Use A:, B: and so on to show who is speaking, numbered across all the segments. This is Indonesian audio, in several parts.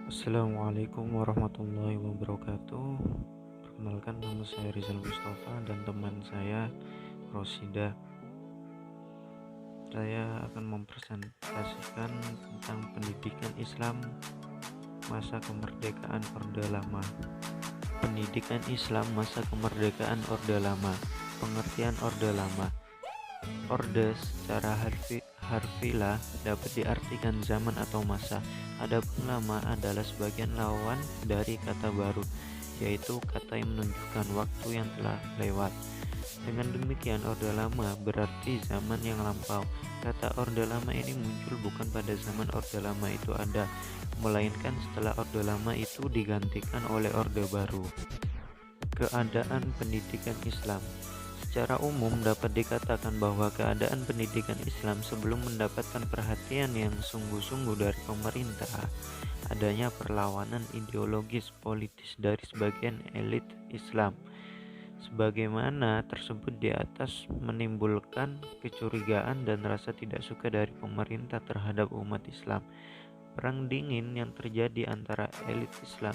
A: Assalamualaikum warahmatullahi wabarakatuh. Perkenalkan, nama saya Rizal Mustafa dan teman saya Rosida. Saya akan mempresentasikan tentang pendidikan Islam masa kemerdekaan Orde Lama. Pendidikan Islam masa kemerdekaan Orde Lama. Pengertian Orde Lama. Orde secara harfiah dapat diartikan zaman atau masa. Adapun lama adalah sebagian lawan dari kata baru, yaitu kata yang menunjukkan waktu yang telah lewat. Dengan demikian, Orde Lama berarti zaman yang lampau. Kata Orde Lama ini muncul bukan pada zaman Orde Lama itu ada, melainkan setelah Orde Lama itu digantikan oleh Orde Baru. Keadaan pendidikan Islam. Secara umum dapat dikatakan bahwa keadaan pendidikan Islam sebelum mendapatkan perhatian yang sungguh-sungguh dari pemerintah, adanya perlawanan ideologis politis dari sebagian elit Islam sebagaimana tersebut di atas, menimbulkan kecurigaan dan rasa tidak suka dari pemerintah terhadap umat Islam. Perang dingin yang terjadi antara elit Islam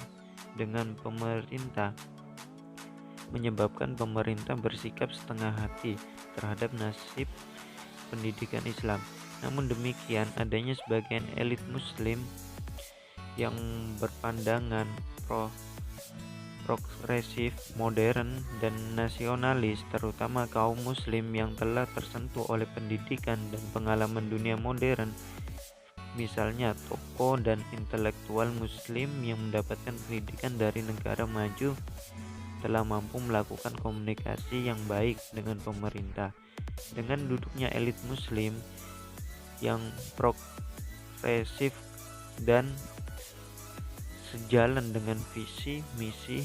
A: dengan pemerintah menyebabkan pemerintah bersikap setengah hati terhadap nasib pendidikan Islam. Namun demikian, adanya sebagian elit Muslim yang berpandangan progresif, modern, dan nasionalis, terutama kaum Muslim yang telah tersentuh oleh pendidikan dan pengalaman dunia modern. Misalnya, tokoh dan intelektual Muslim yang mendapatkan pendidikan dari negara maju telah mampu melakukan komunikasi yang baik dengan pemerintah. Dengan duduknya elit Muslim yang progresif dan sejalan dengan visi, misi,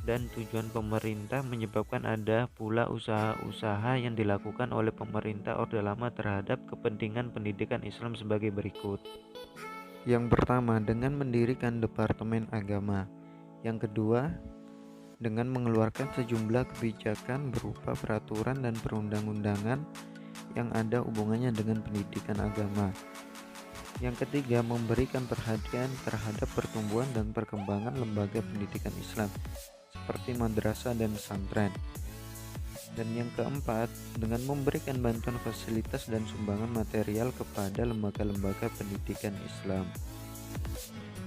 A: dan tujuan pemerintah, menyebabkan ada pula usaha-usaha yang dilakukan oleh pemerintah Orde Lama terhadap kepentingan pendidikan Islam sebagai berikut. Yang pertama, dengan mendirikan Departemen Agama. Yang kedua, dengan mengeluarkan sejumlah kebijakan berupa peraturan dan perundang-undangan yang ada hubungannya dengan pendidikan agama. Yang ketiga, memberikan perhatian terhadap pertumbuhan dan perkembangan lembaga pendidikan Islam seperti madrasah dan pesantren. Dan yang keempat, dengan memberikan bantuan fasilitas dan sumbangan material kepada lembaga-lembaga pendidikan Islam.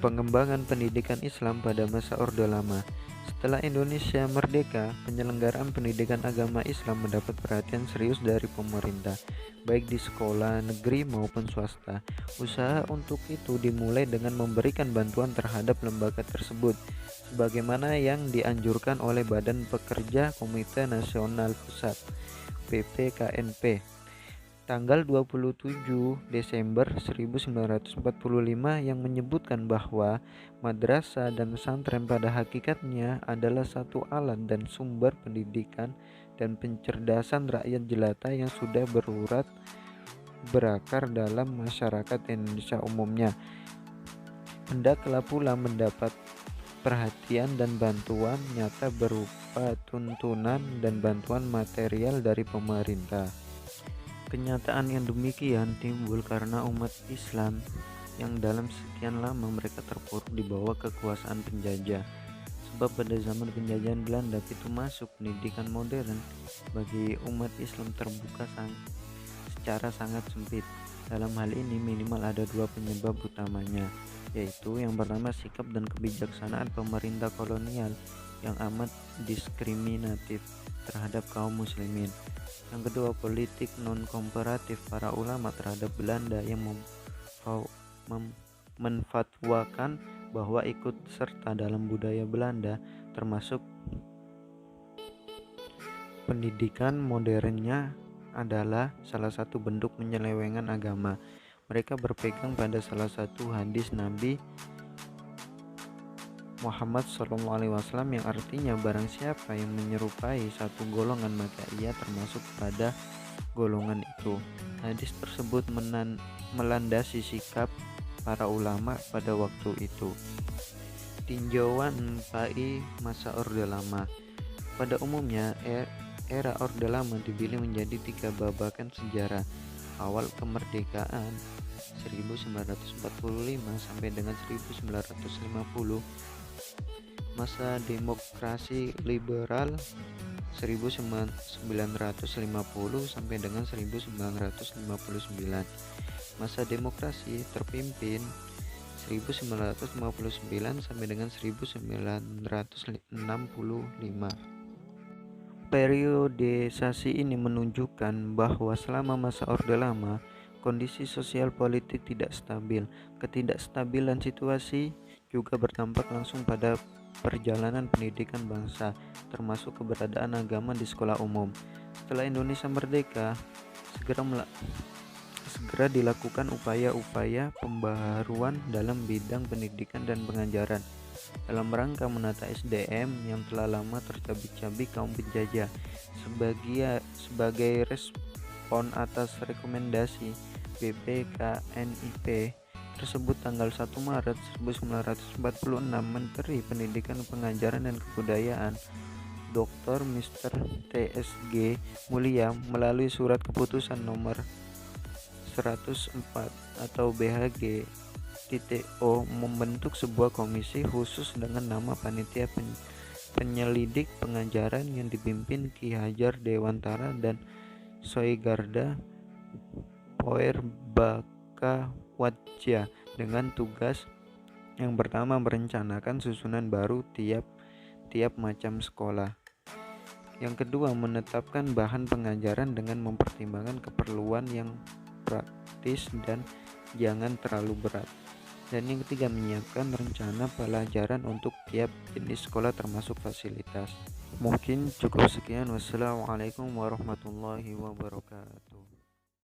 A: Pengembangan pendidikan Islam pada masa Orde Lama. Setelah Indonesia merdeka, penyelenggaraan pendidikan agama Islam mendapat perhatian serius dari pemerintah, baik di sekolah negeri maupun swasta. Usaha untuk itu dimulai dengan memberikan bantuan terhadap lembaga tersebut, sebagaimana yang dianjurkan oleh Badan Pekerja Komite Nasional Pusat (BPKNP). Tanggal 27 Desember 1945 yang menyebutkan bahwa madrasah dan pesantren pada hakikatnya adalah satu alat dan sumber pendidikan dan pencerdasan rakyat jelata yang sudah berurat berakar dalam masyarakat Indonesia umumnya. Hendaklah pula mendapat perhatian dan bantuan nyata berupa tuntunan dan bantuan material dari pemerintah. Kenyataan yang demikian timbul karena umat Islam yang dalam sekian lama mereka terpuruk di bawah kekuasaan penjajah. Sebab pada zaman penjajahan Belanda, pintu masuk pendidikan modern bagi umat Islam terbuka secara sangat sempit. Dalam hal ini minimal ada dua penyebab utamanya, yaitu yang pertama sikap dan kebijaksanaan pemerintah kolonial yang amat diskriminatif terhadap kaum muslimin. Yang kedua, politik non-kooperatif para ulama terhadap Belanda yang menfatwakan bahwa ikut serta dalam budaya Belanda, termasuk pendidikan modernnya, adalah salah satu bentuk penyelewengan agama. Mereka berpegang pada salah satu hadis Nabi Muhammad SAW yang artinya barang siapa yang menyerupai satu golongan maka ia termasuk pada golongan itu. Hadis tersebut melandasi sikap para ulama pada waktu itu. Tinjauan PAI masa Orde Lama. Pada umumnya era Orde Lama dipilih menjadi tiga babakan sejarah: awal kemerdekaan, 1945 sampai dengan 1950, masa demokrasi liberal 1950 sampai dengan 1959, masa demokrasi terpimpin 1959 sampai dengan 1965. Periodisasi ini menunjukkan bahwa selama masa Orde Lama, kondisi sosial politik tidak stabil. Ketidakstabilan situasi juga berdampak langsung pada perjalanan pendidikan bangsa, termasuk keberadaan agama di sekolah umum. Setelah Indonesia merdeka, segera dilakukan upaya-upaya pembaharuan dalam bidang pendidikan dan pengajaran dalam rangka menata SDM yang telah lama tercabik-cabik kaum penjajah. Sebagai respon atas rekomendasi BPKNIP tersebut, tanggal 1 Maret 1946, Menteri Pendidikan, Pengajaran dan Kebudayaan Dr. Mr. TSG Mulia melalui surat keputusan nomor 104 atau BHG-O membentuk sebuah komisi khusus dengan nama Panitia Penyelidik Pengajaran yang dipimpin Ki Hajar Dewantara dan Soegarda Poerbakawatja dengan tugas yang pertama merencanakan susunan baru tiap macam sekolah. Yang kedua, menetapkan bahan pengajaran dengan mempertimbangkan keperluan yang praktis dan jangan terlalu berat. Dan yang ketiga, menyiapkan rencana pelajaran untuk tiap jenis sekolah termasuk fasilitas. Mungkin cukup sekian. Wassalamualaikum warahmatullahi wabarakatuh.